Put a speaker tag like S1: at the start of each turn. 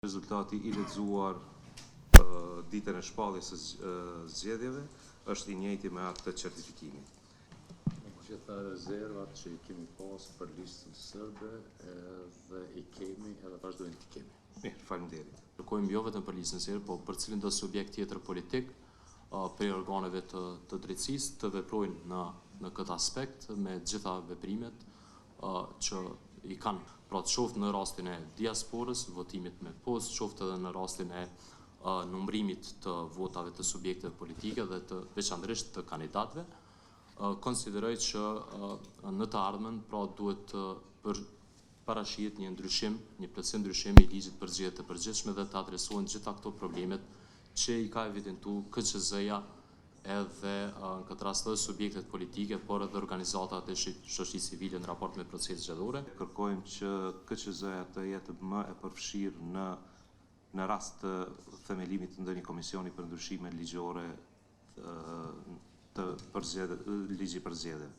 S1: Rezultati I lexuar ditën e shpalljes së zgjedhjeve është I njëjti me atë të certifikimit.
S2: Gjitha rezervat që I kemi pas për listën sërbe dhe I kemi edhe vazhdojnë t'i kemi.
S1: Mirë, faleminderit.
S3: Kërkojmë jo vetëm për listën sërbe, po për cilin do subjekt tjetër politik prej organeve të drejtësisë të veprojnë në këtë aspekt me gjitha veprimet që I kanë. Pra të qoftë në rastin e diasporës, votimit me postë, qoftë edhe në rastin e numërimit të votave të subjekteve politike dhe të veçanërisht të kandidatëve, konsideroj që në të ardhmen pra duhet parashihet një ndryshim, një plotësim ndryshimi I ligjit për zgjedhjet e përgjithshme dhe të adresohen gjitha këto problemet që I ka evidentuar KQZ-ja edhe në këtë rast edhe subjektet politike, por edhe organizatat e shoqërisë civile në raport me proceset zgjedhore.
S1: Kërkojmë që KQZ-ja të jetë më e përfshirë në rast të themelimit të ndonjë komisioni për ndryshime ligjore të ligji për zgjedhje.